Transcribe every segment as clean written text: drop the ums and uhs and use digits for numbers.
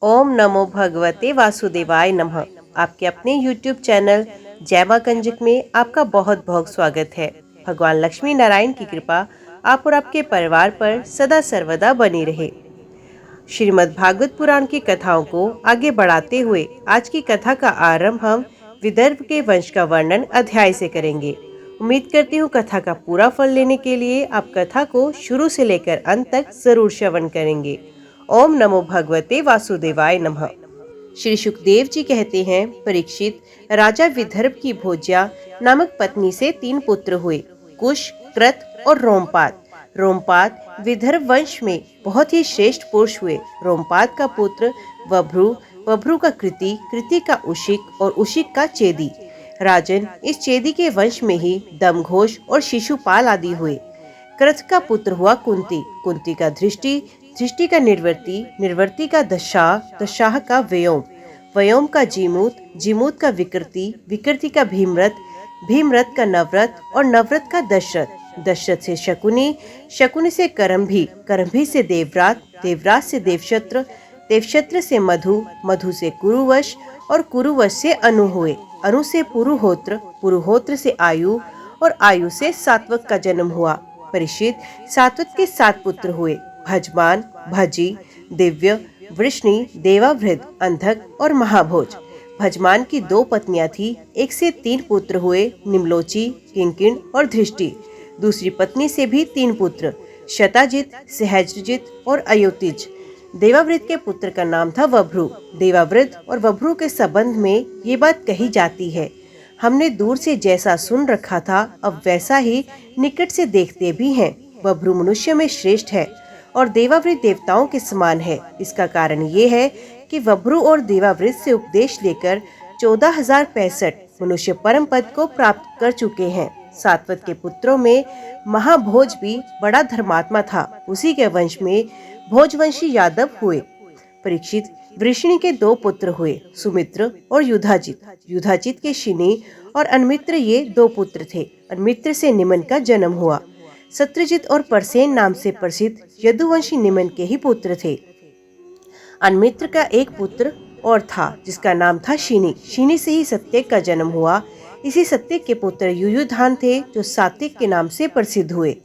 ओम नमो भगवते वासुदेवाय नमः। आपके अपने YouTube चैनल जय मां कंजक में आपका बहुत बहुत स्वागत है। भगवान लक्ष्मी नारायण की कृपा आप और आपके परिवार पर सदा सर्वदा बनी रहे। श्रीमद् भागवत पुराण की कथाओं को आगे बढ़ाते हुए आज की कथा का आरंभ हम विदर्भ के वंश का वर्णन अध्याय से करेंगे। उम्मीद करती हूँ कथा का पूरा फल लेने के लिए आप कथा को शुरू से लेकर अंत तक जरूर श्रवण करेंगे। ओम नमो भगवते वासुदेवाय नमः। श्री सुखदेव जी कहते हैं, परीक्षित, राजा विदर्भ की भोज्या नामक पत्नी से 3 पुत्र हुए, कुश, कृत और रोमपाद। रोमपाद विदर्भ वंश में बहुत ही श्रेष्ठ पुरुष हुए। रोमपाद का पुत्र वभ्रु, वभ्रु का कृति, कृति का उशिक और उशिक का चेदी। राजन, इस चेदी के वंश में ही दमघोष और शिशुपाल आदि हुए। कृत का पुत्र हुआ कुंती, कुंती का दृष्टि, दृष्टि का निर्वर्ती, निर्वर्ती का दशाह, दशाह का व्योम, व्योम का जीमूत, जीमूत का विकृति, विकृति का भीमरथ, भीमरथ का नवरथ और नवरथ का दशरथ, दशरथ से शकुनी, शकुनी से करम्भी, करम्भी से देवरात, देवरात से देवशत्र, देवशत्र से मधु, मधु से कुरुवश और कुरुवश से अनु हुए। अनु से पुरुहोत्र, पुरुहोत्र से आयु और आयु से सात्वक का जन्म हुआ। परीक्षित, सात्वक के 7 पुत्र हुए, भजमान, भजी, दिव्य, वृष्णि, देवावृध, अंधक और महाभोज। भजमान की 2 पत्नियां थी, 1 से 3 पुत्र हुए, निम्लोची, किंकिण और धृष्टि। दूसरी पत्नी से भी 3 पुत्र, शताजित, सहस्रजित और अयोतिज। देवावृत के पुत्र का नाम था वभ्रु। देवावृत और वभ्रु के संबंध में ये बात कही जाती है, हमने दूर से जैसा सुन रखा था अब वैसा ही निकट से देखते भी हैं। वभ्रु मनुष्य में श्रेष्ठ है और देवावृत देवताओं के समान है। इसका कारण ये है कि वभ्रु और देवावृत से उपदेश लेकर 14,065 मनुष्य परम पद को प्राप्त कर चुके हैं। सात्वत के पुत्रों में महाभोज भी बड़ा धर्मात्मा था। उसी के वंश में भोजवंशी यादव हुए। परीक्षित, वृष्णि के 2 पुत्र हुए, सुमित्र और युधाजित। युधाजित के शिनी और अनमित्र ये 2 पुत्र थे। अनमित्र से निमन का जन्म हुआ। सत्रजित और परसेन नाम से प्रसिद्ध यदुवंशी निमन के ही पुत्र थे। अनमित्र का एक पुत्र और था जिसका नाम था शिनी। शिनी से ही सत्यक का जन्म हुआ। इसी सत्यक के पुत्र युयुधान थे जो सात्विक के नाम से प्रसिद्ध हुए।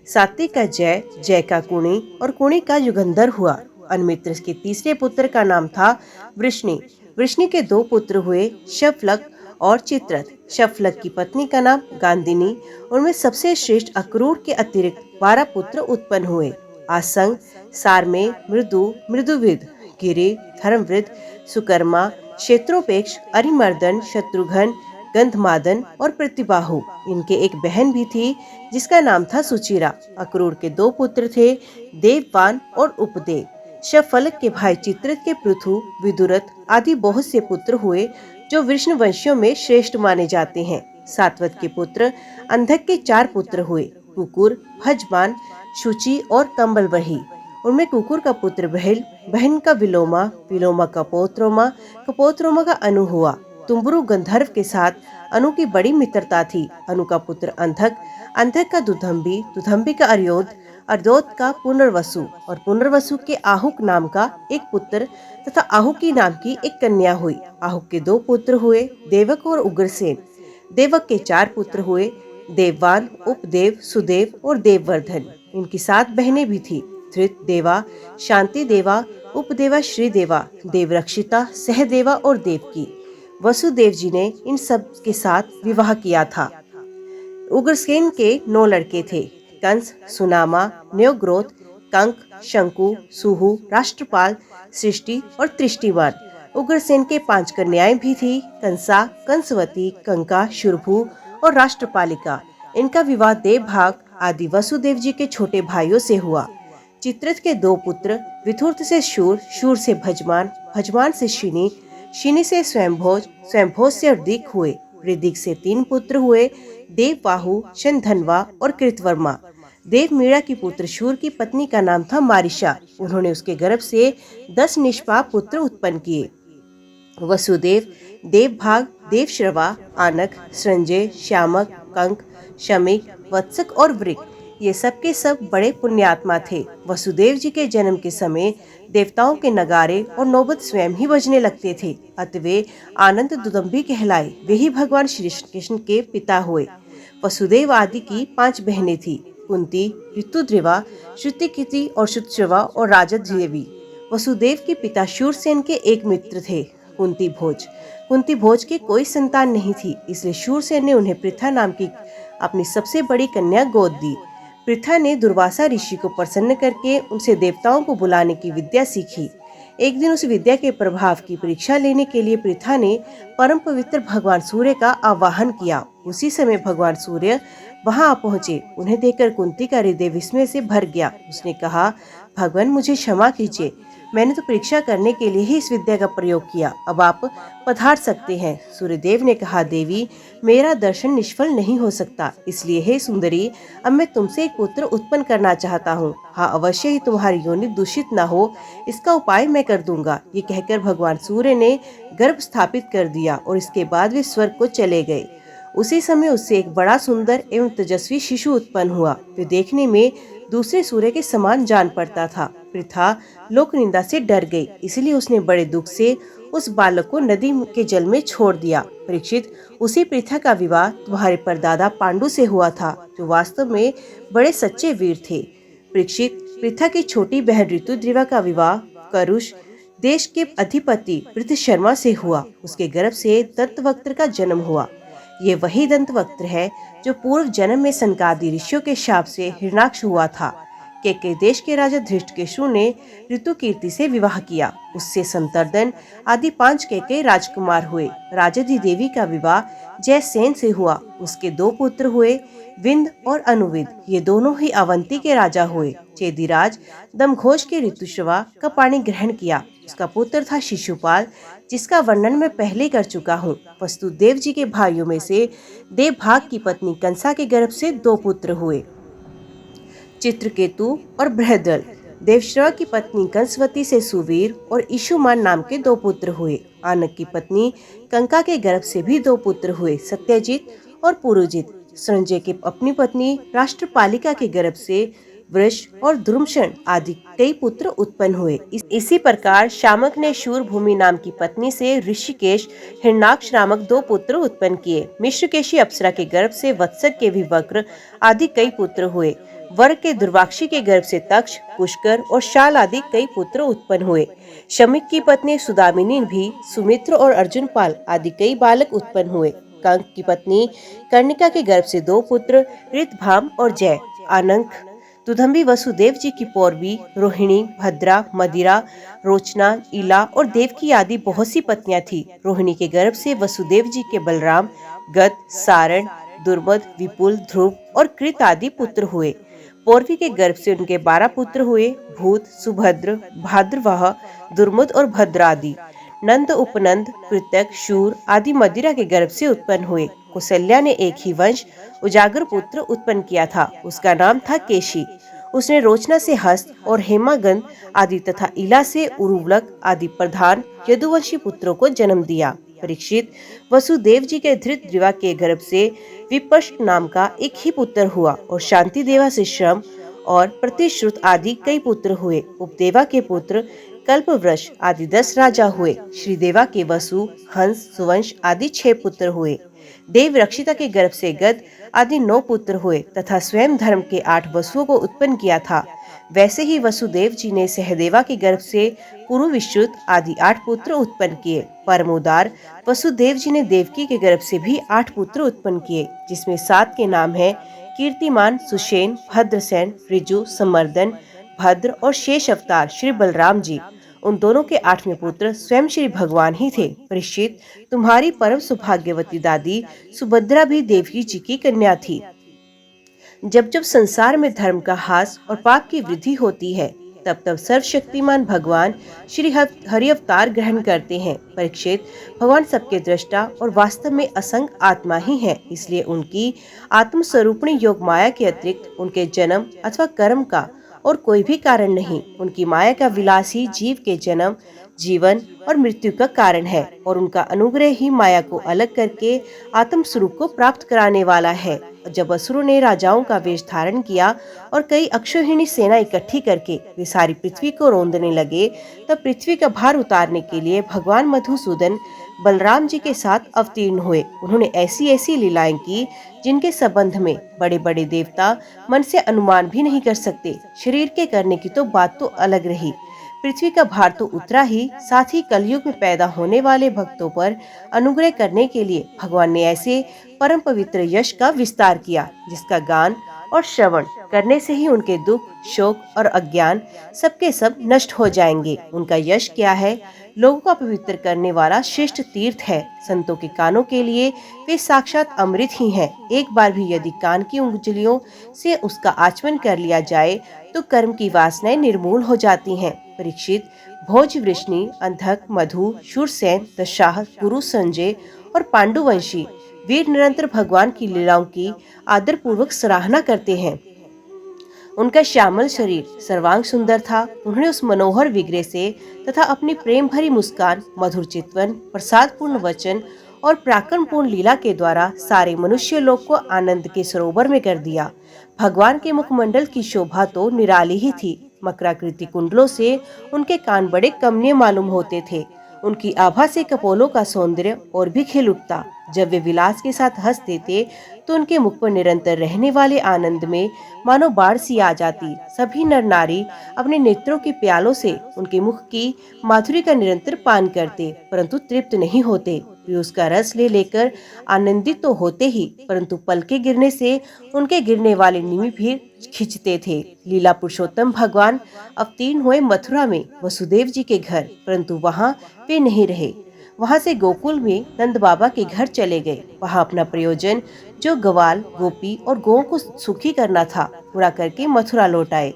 सात्विक का जय, जय का कुणी और कुणी का युगंधर हुआ। अनमित्र के तीसरे पुत्र का नाम था वृष्णि। वृष्णि के 2 पुत्र हुए, शफलक और चित्रथ। शफलक की पत्नी का नाम गांधिनी। उनमें सबसे श्रेष्ठ अक्रूर के अतिरिक्त 12 पुत्र उत्पन्न हुए। आसंग, सारमे, मृदु, मृदुविद, गिरि, धर्मवृद, सुकर्मा, क्षेत्रोपेक्ष, अरिमर्दन, शत्रुघ्न, गंधमादन और प्रतिबाहु। इनके एक बहन भी थी जिसका नाम था सुचिरा। अक्रूर के 2 पुत्र थे, देववान और उपदेव। शफलक के भाई चित्रथ के पृथु, विदुरथ आदि बहुत से पुत्र हुए जो विष्णुवंशियों में श्रेष्ठ माने जाते हैं। सात्वत के पुत्र अंधक के 4 पुत्र हुए, कुकुर, भजमान, शुचि और कंबलबही। उनमें कुकुर का पुत्र बहल, बहन का विलोमा, विलोमा का पोत्रोमा, कपोत्रोमा का अनु हुआ। तुम्बरु गंधर्व के साथ अनु की बड़ी मित्रता थी। अनु का पुत्र अंधक, अंधक का दुधंबी, दुधंबी का अर्योद, अर्योद का पुनर्वसु और पुनर्वसु के आहुक नाम का एक पुत्र तथा आहुकी नाम की एक कन्या हुई। आहुक के 2 पुत्र हुए, देवक और उग्रसेन। देवक के 4 पुत्र हुए, देववान, उपदेव, सुदेव और देववर्धन। इनकी 7 बहनें भी थी, धृत देवा, शांति देवा, उपदेवा, श्रीदेवा, देवरक्षिता, सहदेवा और देवकी। वसुदेव जी ने इन सब के साथ विवाह किया था। उग्रसेन के 9 लड़के थे, कंस, सुनामा, न्योग्रोथ, कंक, शंकु, सुहु, राष्ट्रपाल, सृष्टि और तृष्टिमान। उग्रसेन के 5 कन्याएं भी थी, कंसा, कंसवती, कंका, शुरभु और राष्ट्रपालिका। इनका विवाह देवभाग आदि वसुदेव जी के छोटे भाइयों से हुआ। चित्रथ के 2 पुत्र, विथुर्त से शूर, शूर से भजमान, भजमान से शिनी, शिनी से स्वयंभोज, स्वयंभोज से ऋदिक हुए। ऋदिक से 3 पुत्र हुए, देवबाहु, शनधनवा और कृतवर्मा। देवमीरा की पुत्र शूर की पत्नी का नाम था मारिशा। उन्होंने उसके गर्भ से 10 निष्पाप पुत्र उत्पन्न किए। वसुदेव, देवभाग, देवश्रवा, आनक, संजय, श्यामक, कंक, शमिक, वत्सक और वृक ये सब के सब बड़े पुण्यात्मा थे। वसुदेव जी के जन्म के समय देवताओं के नगारे और नौबत स्वयं ही बजने लगते थे। अतः वे आनंद दुदंबी कहलाए। वे ही भगवान श्री कृष्ण के पिता हुए। वसुदेव आदि की 5 बहनें थी, कुंती, ऋतुद्रिवा, श्रुतिकिति और शुतश्रवा और राजदेवी। वसुदेव के पिता शूरसेन के एक मित्र थे, कुंती भोज। कुंती भोज की कोई संतान नहीं थी, इसलिए शूरसेन ने उन्हें पृथा नाम की अपनी सबसे बड़ी कन्या गोद दी। पृथा ने दुर्वासा ऋषि को प्रसन्न करके उनसे देवताओं को बुलाने की विद्या सीखी। एक दिन उस विद्या के प्रभाव की परीक्षा लेने के लिए पृथा ने परम पवित्र भगवान सूर्य का आवाहन किया। उसी समय भगवान सूर्य वहां आ पहुंचे। उन्हें देखकर कुंती का हृदय विस्मय से भर गया। उसने कहा, भगवान मुझे क्षमा कीजिए, मैंने तो परीक्षा करने के लिए ही इस विद्या का प्रयोग किया। अब आप पधार सकते हैं। सूर्यदेव ने कहा, देवी मेरा दर्शन निष्फल नहीं हो सकता, इसलिए हे सुंदरी, अब मैं तुमसे एक पुत्र उत्पन्न करना चाहता हूँ। हाँ, अवश्य ही तुम्हारी योनि दूषित न हो, इसका उपाय मैं कर दूंगा। ये कहकर भगवान सूर्य ने गर्भ स्थापित कर दिया और इसके बाद वे स्वर्ग को चले गए। उसी समय उससे एक बड़ा सुंदर एवं तेजस्वी शिशु उत्पन्न हुआ। वे देखने में दूसरे सूर्य के समान जान पड़ता था। पृथा लोक निंदा से डर गई, इसलिए उसने बड़े दुख से उस बालक को नदी के जल में छोड़ दिया। परीक्षित, उसी पृथा का विवाह तुम्हारे परदादा पांडु से हुआ था, जो वास्तव में बड़े सच्चे वीर थे। परीक्षित, पृथा की छोटी बहन ऋतुद्रिवा का विवाह करुष देश के अधिपति पृथशर्मा से हुआ। उसके गर्भ से दंतवक्त्र का जन्म हुआ। ये वही दंतवक्त्र है जो पूर्व जन्म में सनकादि ऋषियों के शाप से हिरणाक्ष हुआ था। केकय देश के राजा धृष्टकेशु ने ऋतुकीर्ति से विवाह किया। उससे संतर्दन आदि 5 केकय राजकुमार हुए। राजाधिदेवी का विवाह जयसेन से हुआ। उसके 2 पुत्र हुए, विंद और अनुविद। ये दोनों ही अवंती के राजा हुए। चेदिराज दमघोष के ऋतुश्रवा का पाणी ग्रहण किया। उसका पुत्र था शिशुपाल, जिसका वर्णन मैं पहले कर चुका हूँ। वसुदेव जी के भाइयों में से देवभाग की पत्नी कंसा के गर्भ से 2 पुत्र हुए, चित्रकेतु और बृहद्रथ। देवश्रवा की पत्नी कंसवती से सुवीर और ईशुमान नाम के 2 पुत्र हुए। आनक की पत्नी कंका के गर्भ से भी 2 पुत्र हुए, सत्यजित और पुरुजित। संजय की अपनी पत्नी राष्ट्रपालिका के गर्भ से वृष और द्रुमशन आदि कई पुत्र उत्पन्न हुए। इसी प्रकार शामक ने शूरभूमि नाम की पत्नी से ऋषिकेश, हिरणाक्ष नामक 2 पुत्र उत्पन्न किए। मिश्रकेशी अप्सरा के गर्भ से वत्सक के विवक्र आदि कई पुत्र हुए। वर्ग के दुर्वाक्षी के गर्भ से तक्ष, पुष्कर और शाल आदि कई पुत्र उत्पन्न हुए। शमिक की पत्नी सुदामिनी भी सुमित्र और अर्जुनपाल आदि कई बालक उत्पन्न हुए। कंक की पत्नी कर्णिका के गर्भ से 2 पुत्र, ऋतभाम और जय। आनंक दुदंबी वसुदेव जी की पौरवी रोहिणी, भद्रा, मदिरा, रोचना, इला और देवकी आदि बहुत सी पत्नियां थी। रोहिणी के गर्भ से वसुदेव जी के बलराम, गद, सारण, दुर्मद, विपुल, ध्रुव और कृत आदि पुत्र हुए। पौरवी के गर्भ से उनके 12 पुत्र हुए, भूत, सुभद्र, भाद्रवाह, दुर्मद और भद्र आदि। नंद, उपनंद, कृतक, शूर आदि मदिरा के गर्भ से उत्पन्न हुए। कौसल्या ने एक ही वंश उजागर पुत्र उत्पन्न किया था। उसका नाम था केशी। उसने रोचना से हस्त और हेमागंध आदि तथा इला से उरुवलक आदि प्रधान यदुवंशी पुत्रों को जन्म दिया। परीक्षित, वसुदेव जी के धृतद्रिवा के गर्भ से विपश्च नाम का एक ही पुत्र हुआ और शांति देवा से श्रम और प्रतिश्रुत आदि कई पुत्र हुए। उपदेवा के पुत्र कल्पवृष आदि 10 राजा हुए। श्रीदेवा के वसु, हंस, सुवंश आदि 6 पुत्र हुए। देव रक्षिता के गर्भ से गद आदि 9 पुत्र हुए तथा स्वयं धर्म के 8 वसुओं को उत्पन्न किया था। वैसे ही वसुदेव जी ने सहदेवा के गर्भ से पुरुविश्रुत आदि 8 पुत्र उत्पन्न किए। परमोदार वसुदेव जी ने देवकी के गर्भ से भी 8 पुत्र उत्पन्न किए, जिसमें 7 के नाम है कीर्तिमान, सुषेण, भद्रसेन, ऋजु, समर्दन, भद्र और शेष अवतार श्री बलराम जी। उन दोनों के 8वें पुत्र स्वयं श्री भगवान ही थे। परीक्षित, तुम्हारी परम सौभाग्यवती दादी सुभद्रा भी देवकी जी की कन्या थी। जब जब संसार में धर्म का ह्रास और पाप की वृद्धि होती है, तब तब सर्वशक्तिमान भगवान श्री हरि अवतार ग्रहण करते हैं। परीक्षित, भगवान सबके दृष्टा और वास्तव में असंग आत्मा ही है, इसलिए उनकी आत्म स्वरूपणी योग माया के अतिरिक्त उनके जन्म अथवा कर्म का और कोई भी कारण नहीं। उनकी माया का विलास ही जीव के जन्म, जीवन और मृत्यु का कारण है और उनका अनुग्रह ही माया को अलग करके आत्म स्वरूप को प्राप्त कराने वाला है। जब असुरों ने राजाओं का वेश धारण किया और कई अक्षौहिणी सेना इकट्ठी करके वे सारी पृथ्वी को रौंदने लगे, तब पृथ्वी का भार उतारने के लिए भगवान मधुसूदन बलराम जी के साथ अवतीर्ण हुए। उन्होंने ऐसी ऐसी लीलाएं की जिनके संबंध में बड़े बड़े देवता मन से अनुमान भी नहीं कर सकते। शरीर के करने की तो बात तो अलग रही, पृथ्वी का भार तो उतरा ही, साथ ही कलयुग में पैदा होने वाले भक्तों पर अनुग्रह करने के लिए भगवान ने ऐसे परम पवित्र यश का विस्तार किया जिसका गान और श्रवण करने से ही उनके दुख, शोक और अज्ञान सबके सब नष्ट हो जाएंगे। उनका यश क्या है? लोगों को पवित्र करने वाला श्रेष्ठ तीर्थ है। संतों के कानों के लिए वे साक्षात अमृत ही हैं। एक बार भी यदि कान की उंगलियों से उसका आचमन कर लिया जाए तो कर्म की वासनाएं निर्मूल हो जाती हैं। परीक्षित, भोज, वृष्णि, अंधक, मधु, शूरसेन, दशाह, गुरु संजय और पांडुवंशी वीर निरंतर भगवान की लीलाओं की आदर पूर्वक सराहना करते हैं। उनका श्यामल शरीर सर्वांग सुंदर था। उन्होंने उस मनोहर विग्रह से तथा अपनी प्रेम भरी मुस्कान, मधुर चितवन, प्रसाद पूर्ण वचन और पराक्रम पूर्ण लीला के द्वारा सारे मनुष्य लोक को आनंद के सरोवर में कर दिया। भगवान के मुखमंडल की शोभा तो निराली ही थी। मकराकृति कुंडलों से उनके कान बड़े कमनीय मालूम होते थे। उनकी आभा से कपोलों का सौंदर्य और भी खिल उठता। जब वे विलास के साथ हंसते थे तो उनके मुख पर निरंतर रहने वाले आनंद में मानो बाढ़ सी आ जाती। सभी नर नारी अपने नेत्रों के प्यालों से उनके मुख की माधुरी का निरंतर पान करते, परंतु तृप्त नहीं होते। वे उसका रस ले लेकर आनंदित तो होते ही, परंतु पलके गिरने से उनके गिरने वाले निमि भी खींचते थे। लीला पुरुषोत्तम भगवान अवतीर्ण हुए मथुरा में वसुदेव जी के घर, परंतु वहाँ वे नहीं रहे। वहाँ से गोकुल में नंद बाबा के घर चले गए। वहाँ अपना प्रयोजन, जो ग्वाल, गोपी और गौओं को सुखी करना था, पूरा करके मथुरा लौट आए।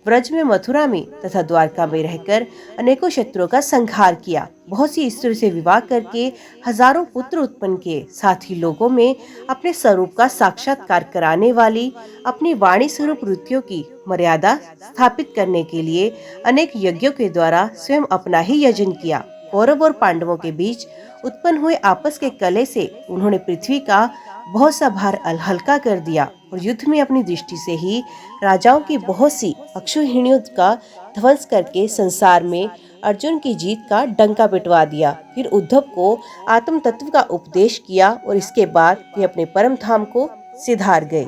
व्रज में, मथुरा में तथा द्वारका में रहकर अनेकों शत्रुओं का संहार किया। बहुत सी स्त्रियों से विवाह करके हजारों पुत्र उत्पन्न किए। साथ ही लोगों में अपने स्वरूप का साक्षात्कार कराने वाली अपनी वाणी स्वरूप वृत्तियों की मर्यादा स्थापित करने के लिए अनेक यज्ञों के द्वारा स्वयं अपना ही यजन किया। कौरव और पांडवों के बीच उत्पन्न हुए आपस के कलह से उन्होंने पृथ्वी का बहुत सा भार हल्का कर दिया और युद्ध में अपनी दृष्टि से ही राजाओं की बहुत सी अक्षौहिणियों का ध्वंस करके संसार में अर्जुन की जीत का डंका पिटवा दिया। फिर उद्धव को आत्म तत्व का उपदेश किया और इसके बाद वे अपने परम धाम को सिधार गए।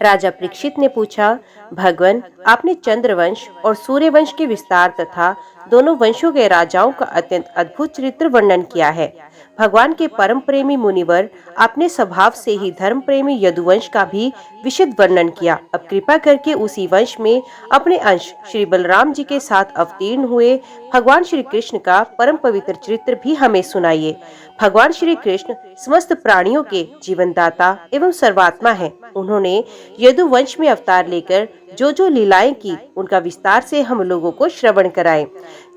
राजा परीक्षित ने पूछा, भगवान, आपने चंद्रवंश और सूर्यवंश के विस्तार तथा दोनों वंशों के राजाओं का अत्यंत अद्भुत चरित्र वर्णन किया है। भगवान के परम प्रेमी मुनिवर, आपने स्वभाव से ही धर्म प्रेमी यदुवंश का भी विशद वर्णन किया। अब कृपा करके उसी वंश में अपने अंश श्री बलराम जी के साथ अवतीर्ण हुए भगवान श्री कृष्ण का परम पवित्र चरित्र भी हमें सुनाइए। भगवान श्री कृष्ण समस्त प्राणियों के जीवनदाता एवं सर्वात्मा हैं। उन्होंने यदुवंश में अवतार लेकर जो जो लीलाएं की, उनका विस्तार से हम लोगों को श्रवण कराएं।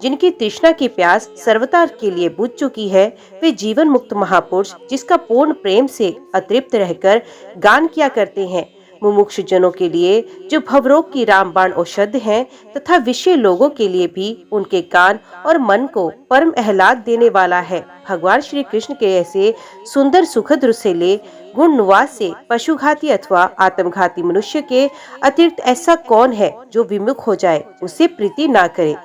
जिनकी तृष्णा की प्यास सर्वता के लिए बुझ चुकी है, वे जीवन मुक्त महापुरुष जिसका पूर्ण प्रेम से अतृप्त रहकर गान किया करते हैं। मुमुक्षु जनों के लिए जो भवरोग की रामबाण औषध हैं, तथा विषय लोगों के लिए भी उनके कान और मन को परम आह्लाद देने वाला है। भगवान श्री कृष्ण के ऐसे सुंदर सुखद रसीले गुण निवास से पशुघाती अथवा आत्मघाती मनुष्य के अतिरिक्त ऐसा कौन है जो विमुख हो जाए, उससे प्रीति ना करे।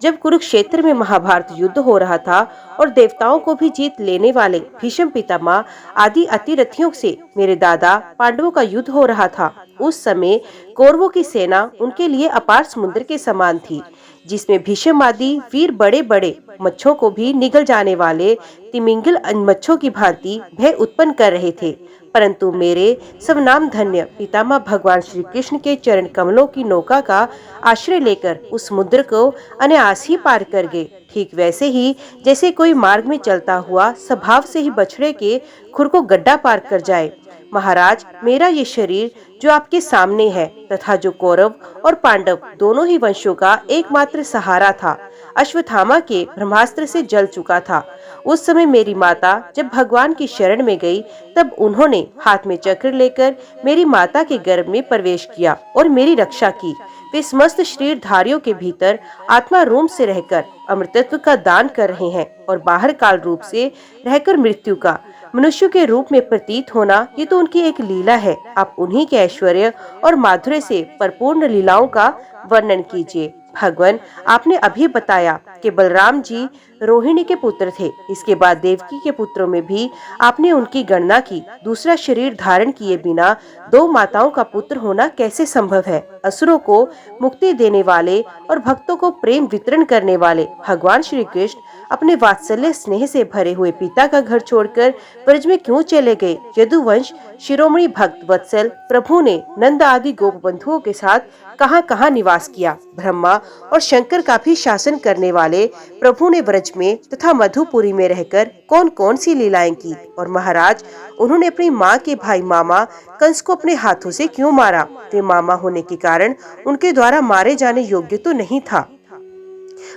जब कुरुक्षेत्र में महाभारत युद्ध हो रहा था और देवताओं को भी जीत लेने वाले भीष्म पितामह आदि अतिरथियों से मेरे दादा पांडवों का युद्ध हो रहा था, उस समय कौरवों की सेना उनके लिए अपार समुद्र के समान थी, जिसमें भीष्म आदि वीर बड़े बड़े मच्छों को भी निगल जाने वाले तिमिंगल मच्छों की भांति भय उत्पन्न कर रहे थे। परंतु मेरे सब नाम धन्य पितामह भगवान श्री कृष्ण के चरण कमलों की नौका का आश्रय लेकर उस समुद्र को अनायास ही पार कर गए। ठीक वैसे ही जैसे कोई मार्ग में चलता हुआ स्वभाव से ही बछड़े के खुर को गड्ढा पार कर जाए। महाराज, मेरा ये शरीर जो आपके सामने है तथा जो कौरव और पांडव दोनों ही वंशों का एकमात्र सहारा था, अश्वत्थामा के ब्रह्मास्त्र से जल चुका था। उस समय मेरी माता जब भगवान की शरण में गई, तब उन्होंने हाथ में चक्र लेकर मेरी माता के गर्भ में प्रवेश किया और मेरी रक्षा की। वे समस्त शरीरधारियों के भीतर आत्मा रूप से रहकर अमृतत्व का दान कर रहे हैं और बाहर काल रूप से रहकर मृत्यु का मनुष्य के रूप में प्रतीत होना, ये तो उनकी एक लीला है। आप उन्हीं के ऐश्वर्य और माधुर्य से परिपूर्ण लीलाओं का वर्णन कीजिए। भगवान, आपने अभी बताया कि बलराम जी रोहिणी के पुत्र थे। इसके बाद देवकी के पुत्रों में भी आपने उनकी गणना की। दूसरा शरीर धारण किए बिना दो माताओं का पुत्र होना कैसे संभव है? असुरों को मुक्ति देने वाले और भक्तों को प्रेम वितरण करने वाले भगवान श्री कृष्ण अपने वात्सल्य स्नेह से भरे हुए पिता का घर छोड़कर ब्रज में क्यों चले गए? यदुवंश शिरोमणि भक्त वत्सल प्रभु ने नंद आदि गोप बंधुओं के साथ कहां कहां निवास किया? ब्रह्मा और शंकर का भी शासन करने वाले प्रभु ने ब्रज में तथा मधुपुरी में रहकर कौन कौन सी लीलाएं की? और महाराज, उन्होंने अपनी माँ के भाई मामा कंस को अपने हाथों से क्यों मारा? वे मामा होने के कारण उनके द्वारा मारे जाने योग्य तो नहीं था।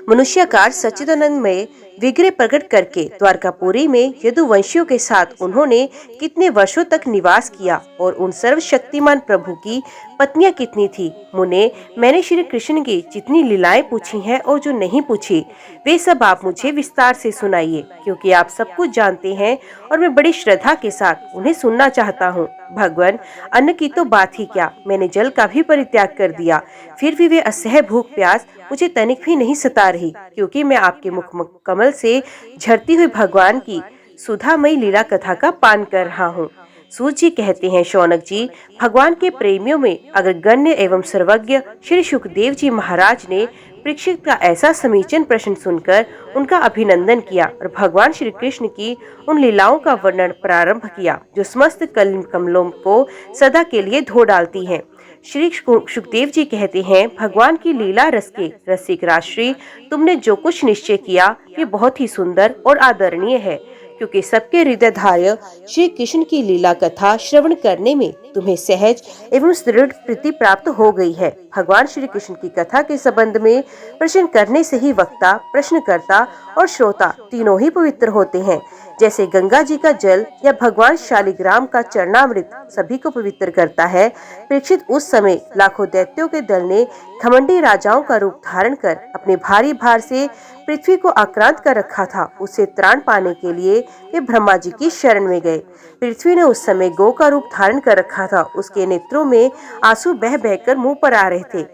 मनुष्याकार सच्चिदानंद में विग्रह प्रकट करके द्वारकापुरी में यदुवंशियों के साथ उन्होंने कितने वर्षों तक निवास किया और उन सर्वशक्तिमान प्रभु की पत्नियां कितनी थी? मुने, मैंने श्री कृष्ण की जितनी लीलाएं पूछी हैं और जो नहीं पूछी, वे सब आप मुझे विस्तार से सुनाइए, क्योंकि आप सब कुछ जानते हैं और मैं बड़ी श्रद्धा के साथ उन्हें सुनना चाहता हूँ। भगवान, अन्न की तो बात ही क्या, मैंने जल का भी परित्याग कर दिया, फिर भी वे असह्य भूख प्यास मुझे तनिक भी नहीं सता रही, क्योंकि मैं आपके मुख कमल से झरती हुई भगवान की सुधामयी लीला कथा का पान कर रहा हूँ। सूत जी कहते हैं, शौनक जी, भगवान के प्रेमियों में अग्रगण्य एवं सर्वज्ञ श्री सुखदेव जी महाराज ने परीक्षित का ऐसा समीचीन प्रश्न सुनकर उनका अभिनंदन किया और भगवान श्री कृष्ण की उन लीलाओं का वर्णन प्रारंभ किया जो समस्त कमलों को सदा के लिए धो डालती हैं। श्री सुखदेव जी कहते हैं, भगवान की लीला रस के रसिक राजश्री, तुमने जो कुछ निश्चय किया ये बहुत ही सुंदर और आदरणीय है, क्योंकि सबके हृदयधार्य श्री कृष्ण की लीला कथा श्रवण करने में तुम्हें सहज एवं दृढ़ प्रीति प्राप्त हो गई है। भगवान श्री कृष्ण की कथा के संबंध में प्रश्न करने से ही वक्ता, प्रश्नकर्ता और श्रोता तीनों ही पवित्र होते हैं। जैसे गंगा जी का जल या भगवान शालिग्राम का चरणामृत सभी को पवित्र करता है, परीक्षित उस समय लाखों दैत्यों के दल ने घमंडी राजाओं का रूप धारण कर अपने भारी भार से पृथ्वी को आक्रांत कर रखा था। उससे त्राण पाने के लिए वे ब्रह्मा जी की शरण में गए। पृथ्वी ने उस समय गौ का रूप धारण कर रखा था। उसके नेत्रों में आंसू बह बहकर मुंह पर आ रहे थे।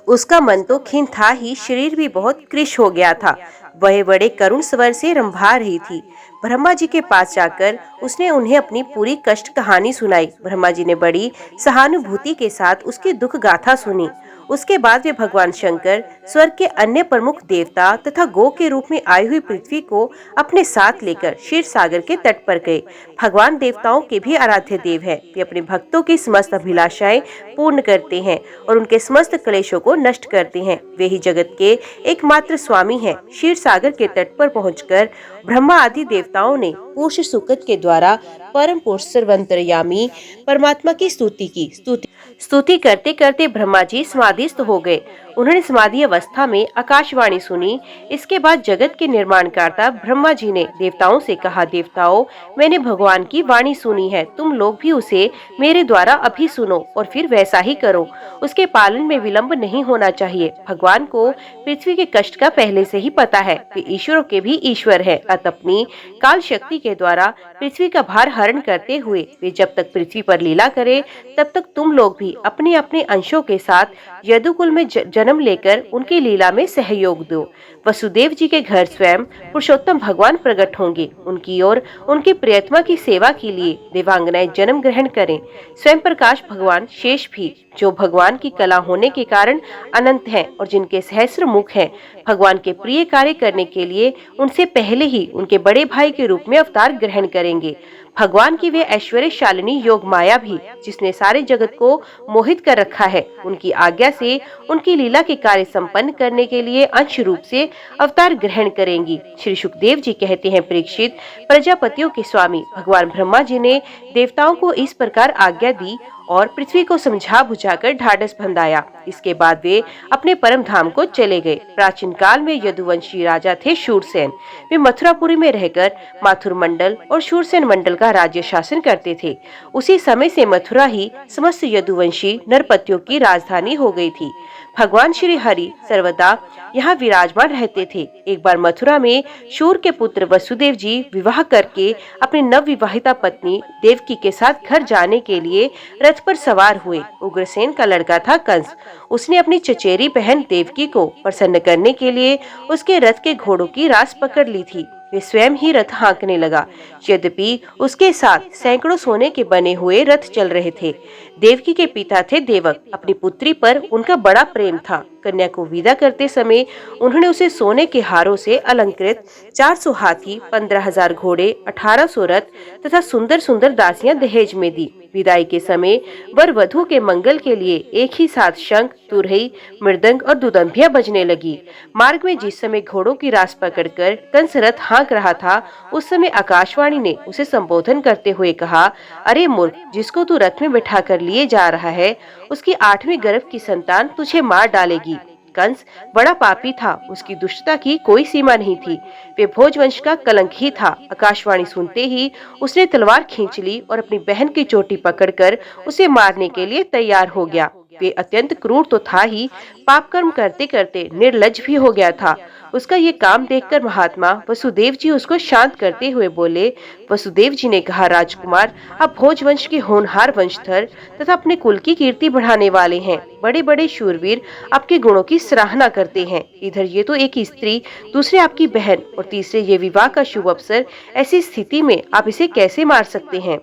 उसका मन तो खिन्न था ही, शरीर भी बहुत कृश हो गया था। वह बड़े करुण स्वर से रंभा रही थी। ब्रह्मा जी के पास जाकर उसने उन्हें अपनी पूरी कष्ट कहानी सुनाई। ब्रह्मा जी ने बड़ी सहानुभूति के साथ उसकी दुख गाथा सुनी। उसके बाद वे भगवान शंकर, स्वर्ग के अन्य प्रमुख देवता तथा गौ के रूप में आई हुई पृथ्वी को अपने साथ लेकर क्षीर सागर के तट पर गए। भगवान देवताओं के भी आराध्य देव है। वे अपने भक्तों की समस्त अभिलाषाएं पूर्ण करते हैं और उनके समस्त क्लेशों को नष्ट करते हैं। वे ही जगत के एकमात्र स्वामी हैं। क्षीर सागर के तट पर पहुंचकर ब्रह्मा आदि देवताओं ने पुरुष सुकत के द्वारा परम पुरुष सर्वंतर्यामी परमात्मा की स्तुति करते करते ब्रह्मा जी समाधिस्थ हो गए। उन्होंने समाधि अवस्था में आकाशवाणी सुनी। इसके बाद जगत के निर्माणकर्ता ब्रह्मा जी ने देवताओं से कहा, देवताओं, मैंने भगवान की वाणी सुनी है, तुम लोग भी उसे मेरे द्वारा अभी सुनो और फिर वैसा ही करो। उसके पालन में विलंब नहीं होना चाहिए। भगवान को पृथ्वी के कष्ट का पहले से ही पता है। वे ईश्वरों के भी ईश्वर है। अतः अपनी काल शक्ति के द्वारा पृथ्वी का भार हरण करते हुए वे जब तक पृथ्वी पर लीला करे, तब तक तुम लोग भी अपने अपने अंशों के साथ यदुकुल में जन्म लेकर उनकी लीला में सहयोग दो। वसुदेव जी के घर स्वयं पुरुषोत्तम भगवान प्रकट होंगे। उनकी ओर उनकी प्रियतमा की सेवा के लिए देवांगनाएं जन्म ग्रहण करें। स्वयं प्रकाश भगवान शेष भी, जो भगवान की कला होने के कारण अनंत हैं और जिनके सहस्र मुख हैं, भगवान के प्रिय कार्य करने के लिए उनसे पहले ही उनके बड़े भाई के रूप में अवतार ग्रहण करेंगे। भगवान की वे ऐश्वर्यशालिनी योग माया भी, जिसने सारे जगत को मोहित कर रखा है, उनकी आज्ञा से उनकी लीला के कार्य संपन्न करने के लिए अंश रूप से अवतार ग्रहण करेंगी। श्री सुखदेव जी कहते हैं, परीक्षित, प्रजापतियों के स्वामी भगवान ब्रह्मा जी ने देवताओं को इस प्रकार आज्ञा दी और पृथ्वी को समझा बुझाकर ढाढ़स बंधाया। इसके बाद वे अपने परम धाम को चले गए। प्राचीन काल में यदुवंशी राजा थे शूरसेन। वे मथुरापुरी में रहकर माथुर मंडल और शूरसेन मंडल का राज्य शासन करते थे। उसी समय से मथुरा ही समस्त यदुवंशी नरपतियों की राजधानी हो गई थी। भगवान श्री हरि सर्वदा यहाँ विराजमान रहते थे। एक बार मथुरा में शूर के पुत्र वसुदेव जी विवाह करके अपनी नवविवाहिता पत्नी देवकी के साथ घर जाने के लिए रथ पर सवार हुए। उग्रसेन का लड़का था कंस। उसने अपनी चचेरी बहन देवकी को प्रसन्न करने के लिए उसके रथ के घोड़ों की रास पकड़ ली थी। वे स्वयं ही रथ हाँकने लगा। यद्यपि उसके साथ सैकड़ों सोने के बने हुए रथ चल रहे थे। देवकी के पिता थे देवक। अपनी पुत्री पर उनका बड़ा प्रेम था। कन्या को विदा करते समय उन्होंने उसे सोने के हारों से अलंकृत 400 हाथी, 15,000 घोड़े, 1800 रथ तथा सुंदर सुंदर दासियां दहेज में दी। विदाई के समय वर वधु के मंगल के लिए एक ही साथ शंख, तुरही, मृदंग और दुदंभियां बजने लगी। मार्ग में जिस समय घोड़ों की रास पकड़कर कंस रथ हाँक रहा था, उस समय आकाशवाणी ने उसे संबोधन करते हुए कहा, अरे मूर्ख, जिसको तू रथ में बैठा कर लिए जा रहा है, उसकी 8वीं गर्भ की संतान तुझे मार डालेगी। कंस बड़ा पापी था। उसकी दुष्टता की कोई सीमा नहीं थी। वे भोजवंश का कलंक ही था। आकाशवाणी सुनते ही उसने तलवार खींच ली और अपनी बहन की चोटी पकड़कर उसे मारने के लिए तैयार हो गया। वे अत्यंत क्रूर तो था ही, पाप कर्म करते करते निर्लज्ज भी हो गया था। उसका ये काम देखकर महात्मा वसुदेव जी उसको शांत करते हुए बोले। वसुदेव जी ने कहा, राजकुमार, आप भोजवंश के होनहार वंशधर तथा अपने कुल की कीर्ति बढ़ाने वाले हैं। बड़े बड़े शूरवीर आपके गुणों की सराहना करते हैं। इधर ये तो एक स्त्री, दूसरे आपकी बहन और तीसरे ये विवाह का शुभ अवसर। ऐसी स्थिति में आप इसे कैसे मार सकते हैं?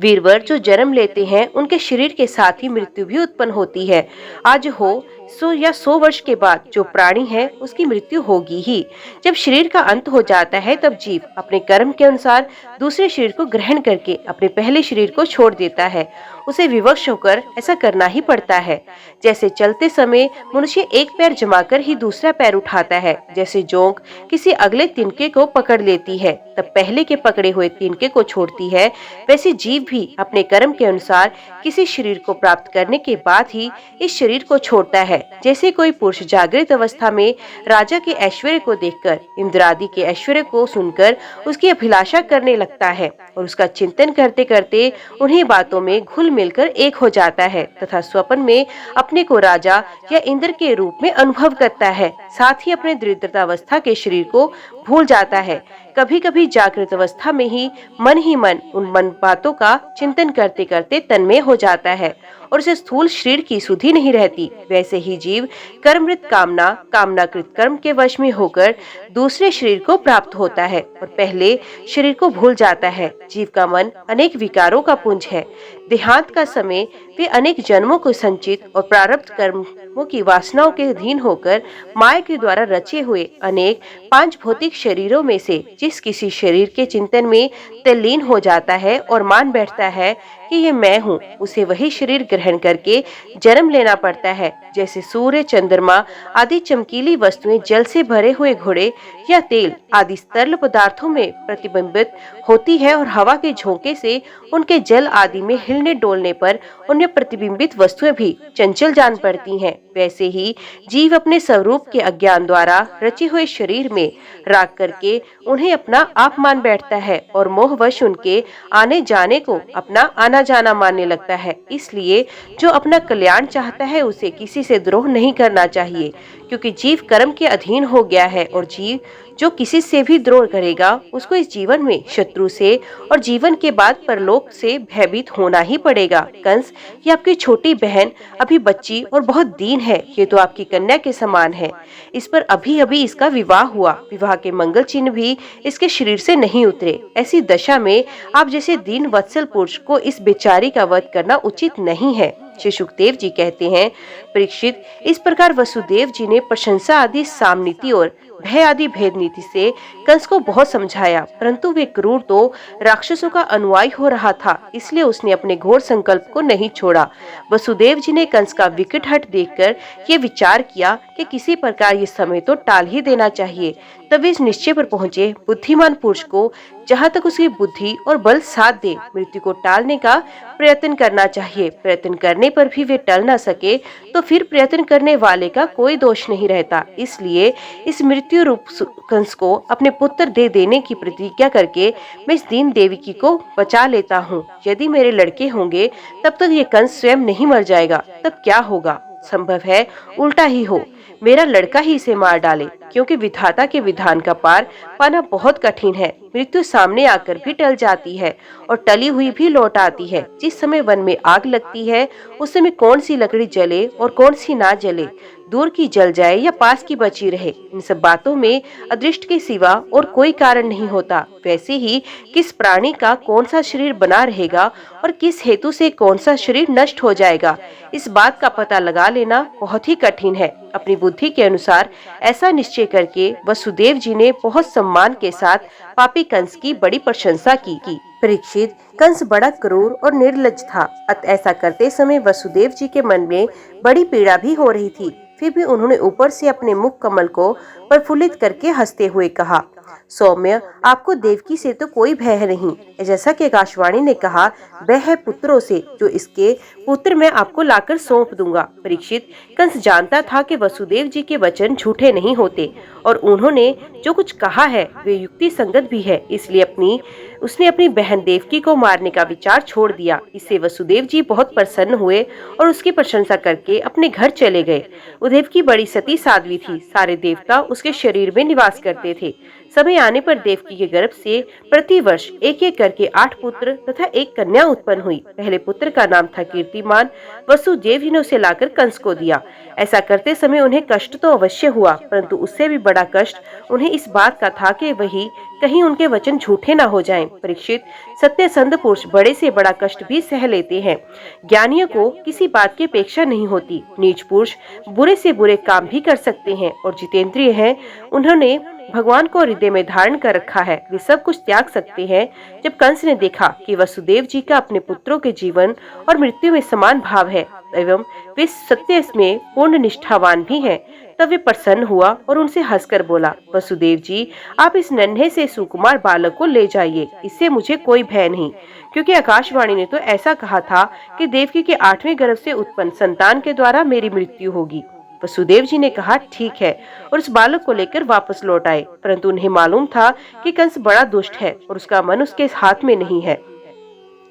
वीरवर जो जन्म लेते हैं उनके शरीर के साथ ही मृत्यु भी उत्पन्न होती है। आज हो 100 या 100 वर्ष के बाद जो प्राणी है उसकी मृत्यु होगी ही। जब शरीर का अंत हो जाता है तब जीव अपने कर्म के अनुसार दूसरे शरीर को ग्रहण करके अपने पहले शरीर को छोड़ देता है। उसे विवश होकर ऐसा करना ही पड़ता है। जैसे चलते समय मनुष्य एक पैर जमाकर ही दूसरा पैर उठाता है, जैसे जोंक किसी अगले तिनके को पकड़ लेती है तब पहले के पकड़े हुए तिनके को छोड़ती है, वैसे जीव भी अपने कर्म के अनुसार किसी शरीर को प्राप्त करने के बाद ही इस शरीर को छोड़ता है। जैसे कोई पुरुष जागृत अवस्था में राजा के ऐश्वर्य को देखकर, इंद्र आदि के ऐश्वर्य को सुनकर उसकी अभिलाषा करने लगता है और उसका चिंतन करते करते उन्हीं बातों में घुल मिलकर एक हो जाता है तथा स्वप्न में अपने को राजा या इंद्र के रूप में अनुभव करता है। साथ ही अपने दरिद्रतावस्था के शरीर को भूल जाता है। कभी कभी जागृत अवस्था में ही मन उन मन बातों का चिंतन करते करते तन्मय हो जाता है और उसे स्थूल शरीर की सुधि नहीं रहती। वैसे ही जीव कर्मृत कामनाकृत कर्म के वश में होकर दूसरे शरीर को प्राप्त होता है और पहले शरीर को भूल जाता है। जीव का मन अनेक विकारों का पुंज है। देहांत का समय वे अनेक जन्मों को संचित और प्रारब्ध कर्मों की वासनाओं के अधीन होकर माया के द्वारा रचे हुए अनेक 5 भौतिक शरीरों में से जिस किसी शरीर के चिंतन में तल्लीन हो जाता है और मान बैठता है कि ये मैं हूँ, उसे वही शरीर ग्रहण करके जन्म लेना पड़ता है। जैसे सूर्य, चंद्रमा आदि चमकीली वस्तुएं जल से भरे हुए घड़े या तेल आदि तरल पदार्थों में प्रतिबिंबित होती है और हवा के झोंके से उनके जल आदि में हिलने डोलने पर उनमें प्रतिबिंबित वस्तुएं भी चंचल जान पड़ती हैं। वैसे ही जीव अपने स्वरूप के अज्ञान द्वारा रचे हुए शरीर में राग करके उन्हें अपना आप मान बैठता है और मोहवश उनके आने जाने को अपना आना जाना मानने लगता है। इसलिए जो अपना कल्याण चाहता है उसे किसी से द्रोह नहीं करना चाहिए, क्योंकि जीव कर्म के अधीन हो गया है और जीव जो किसी से भी द्रोह करेगा उसको इस जीवन में शत्रु से और जीवन के बाद परलोक से भयभीत होना ही पड़ेगा। कंस, ये आपकी छोटी बहन अभी बच्ची और बहुत दीन है। ये तो आपकी कन्या के समान है। इस पर अभी अभी इसका विवाह हुआ। विवाह के मंगल चिन्ह भी इसके शरीर से नहीं उतरे। ऐसी दशा में आप जैसे दीन वत्सल पुरुष को इस बेचारी का वध करना उचित नहीं है। श्री सुखदेव जी कहते हैं, परीक्षित, इस प्रकार वसुदेव जी ने प्रशंसा आदि सामनीति और भय आदि भेद नीति से कंस को बहुत समझाया, परंतु वे क्रूर तो राक्षसों का अनुयायी हो रहा था, इसलिए उसने अपने घोर संकल्प को नहीं छोड़ा। वसुदेव जी ने कंस का विकट हट देखकर ये विचार किया कि किसी प्रकार ये समय तो टाल ही देना चाहिए। तब इस निश्चय पर पहुंचे, बुद्धिमान पुरुष को जहाँ तक उसकी बुद्धि और बल साथ दे मृत्यु को टालने का प्रयत्न करना चाहिए। प्रयत्न करने पर भी वे टल न सके तो फिर प्रयत्न करने वाले का कोई दोष नहीं रहता। इसलिए इस मृत्यु रूप कंस को अपने पुत्र दे देने की प्रतिज्ञा करके मैं इस दीन देवकी को बचा लेता हूँ। यदि मेरे लड़के होंगे तब तक ये कंस स्वयं नहीं मर जाएगा, तब क्या होगा। संभव है उल्टा ही हो, मेरा लड़का ही इसे मार डाले, क्योंकि विधाता के विधान का पार पाना बहुत कठिन है। मृत्यु सामने आकर भी टल जाती है और टली हुई भी लौट आती है। जिस समय वन में आग लगती है उस समय कौन सी लकड़ी जले और कौन सी ना जले, दूर की जल जाए या पास की बची रहे, इन सब बातों में अदृष्ट के सिवा और कोई कारण नहीं होता। वैसे ही किस प्राणी का कौन सा शरीर बना रहेगा और किस हेतु से कौन सा शरीर नष्ट हो जाएगा, इस बात का पता लगा लेना बहुत ही कठिन है। अपनी बुद्धि के अनुसार ऐसा निश्चय करके वसुदेव जी ने बहुत सम्मान के साथ पापी कंस की बड़ी प्रशंसा की। परीक्षित, कंस बड़ा क्रूर और निर्लज्ज था। ऐसा करते समय वसुदेव जी के मन में बड़ी पीड़ा भी हो रही थी। फिर भी उन्होंने ऊपर से अपने मुख कमल को प्रफुल्लित करके हंसते हुए कहा, सौम्य, आपको देवकी से तो कोई भय नहीं। जैसा कि आकाशवाणी ने कहा, भय है पुत्रों से, जो इसके पुत्र मैं आपको लाकर सौंप दूंगा। परीक्षित, कंस जानता था कि वसुदेव जी के वचन झूठे नहीं होते और उन्होंने जो कुछ कहा है वे युक्ति संगत भी है, इसलिए उसने अपनी बहन देवकी को मारने का विचार छोड़ दिया। इससे वसुदेव जी बहुत प्रसन्न हुए और उसकी प्रशंसा करके अपने घर चले गए। देवकी बड़ी सती साध्वी थी। सारे देवता उसके शरीर में निवास करते थे। समय आने पर देवकी के गर्भ से प्रतिवर्ष एक एक करके 8 पुत्र तथा एक कन्या उत्पन्न हुई। पहले पुत्र का नाम था कीर्तिमान। वसुदेव जी ने उसे लाकर कंस को दिया। ऐसा करते समय उन्हें कष्ट तो अवश्य हुआ, परंतु उससे भी बड़ा कष्ट उन्हें इस बात का था कि वही कहीं उनके वचन झूठे न हो जाएं। परीक्षित, सत्यसंध पुरुष बड़े से बड़ा कष्ट भी सह लेते हैं। ज्ञानियों को किसी बात की अपेक्षा नहीं होती। नीच पुरुष बुरे से बुरे काम भी कर सकते हैं और जितेंद्रिय हैं, उन्होंने भगवान को हृदय में धारण कर रखा है, वे सब कुछ त्याग सकते हैं। जब कंस ने देखा कि वसुदेव जी का अपने पुत्रों के जीवन और मृत्यु में समान भाव है एवं वे सत्य में पूर्ण निष्ठावान भी हैं, तब वे प्रसन्न हुआ और उनसे हंसकर बोला, वसुदेव जी, आप इस नन्हे से सुकुमार बालक को ले जाइए, इससे मुझे कोई भय नहीं, क्योंकि आकाशवाणी ने तो ऐसा कहा था कि देवकी के 8वें गर्भ से उत्पन्न संतान के द्वारा मेरी मृत्यु होगी। वसुदेव जी ने कहा, ठीक है, और उस बालक को लेकर वापस लौट आए। परंतु उन्हें मालूम था कि कंस बड़ा दुष्ट है और उसका मन उसके हाथ में नहीं है,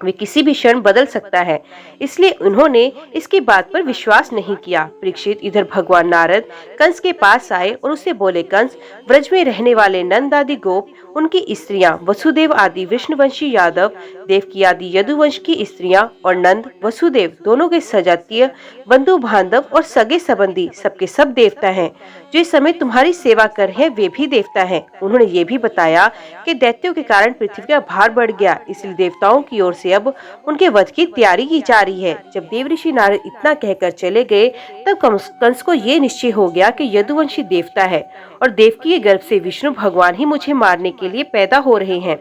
वे किसी भी क्षण बदल सकता है, इसलिए उन्होंने इसकी बात पर विश्वास नहीं किया। परीक्षित, इधर भगवान नारद कंस के पास आए और उससे बोले, कंस, ब्रज में रहने वाले नंद आदि गोप, उनकी स्त्रियां, वसुदेव आदि विष्णुवंशी यादव, देवकी आदि यदुवंश की स्त्रियां और नंद वसुदेव दोनों के सजातीय बंधु बांधव और सगे संबंधी सबके सब देवता हैं, जो इस समय तुम्हारी सेवा कर रहे हैं, वे भी देवता हैं। उन्होंने ये भी बताया कि दैत्यों के कारण पृथ्वी का भार बढ़ गया, इसलिए देवताओं की ओर से अब उनके वध की तैयारी की जा रही है। जब देवऋषि नारद इतना कहकर चले गए, तब कंस को ये निश्चय हो गया कि यदुवंशी देवता है और देवकी के गर्भ से विष्णु भगवान ही मुझे मारने के लिए पैदा हो रहे हैं।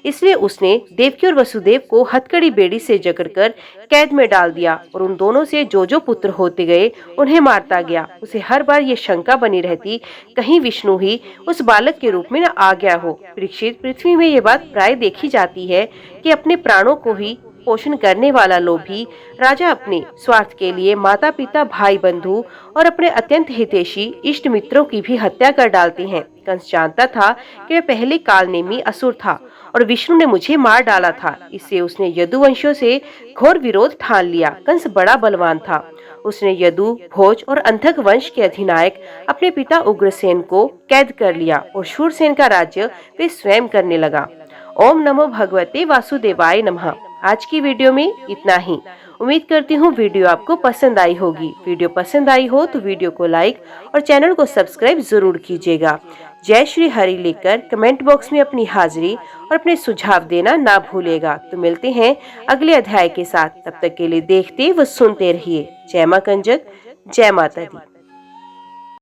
इसलिए उसने देवकी और वसुदेव को हथकड़ी बेड़ी से जकड़कर कैद में डाल दिया और उन दोनों से जो जो पुत्र होते गए उन्हें मारता गया। उसे हर बार ये शंका बनी रहती, कहीं विष्णु ही उस बालक के रूप में न आ गया हो। परीक्षित, पृथ्वी में ये बात प्राय देखी जाती है कि अपने प्राणों को ही पोषण करने वाला लोभी राजा अपने स्वार्थ के लिए माता पिता, भाई बंधु और अपने अत्यंत हितैषी इष्ट मित्रों की भी हत्या कर डालते हैं। कंस जानता था कि वह पहले कालनेमी असुर था और विष्णु ने मुझे मार डाला था, इससे उसने यदुवंशियों से घोर विरोध ठान लिया। कंस बड़ा बलवान था। उसने यदु, भोज और अंधक वंश के अधिनायक अपने पिता उग्रसेन को कैद कर लिया और शूरसेन का राज्य वे स्वयं करने लगा। ओम नमो भगवते वासुदेवाय नमः। आज की वीडियो में इतना ही। उम्मीद करती हूँ वीडियो आपको पसंद आई होगी। वीडियो पसंद आई हो तो वीडियो को लाइक और चैनल को सब्सक्राइब जरूर कीजिएगा। जय श्री हरि लिखकर कमेंट बॉक्स में अपनी हाजिरी और अपने सुझाव देना ना भूलेगा। तो मिलते हैं अगले अध्याय के साथ। तब तक के लिए देखते व सुनते रहिए। जय मां कंजक, जय माता दी।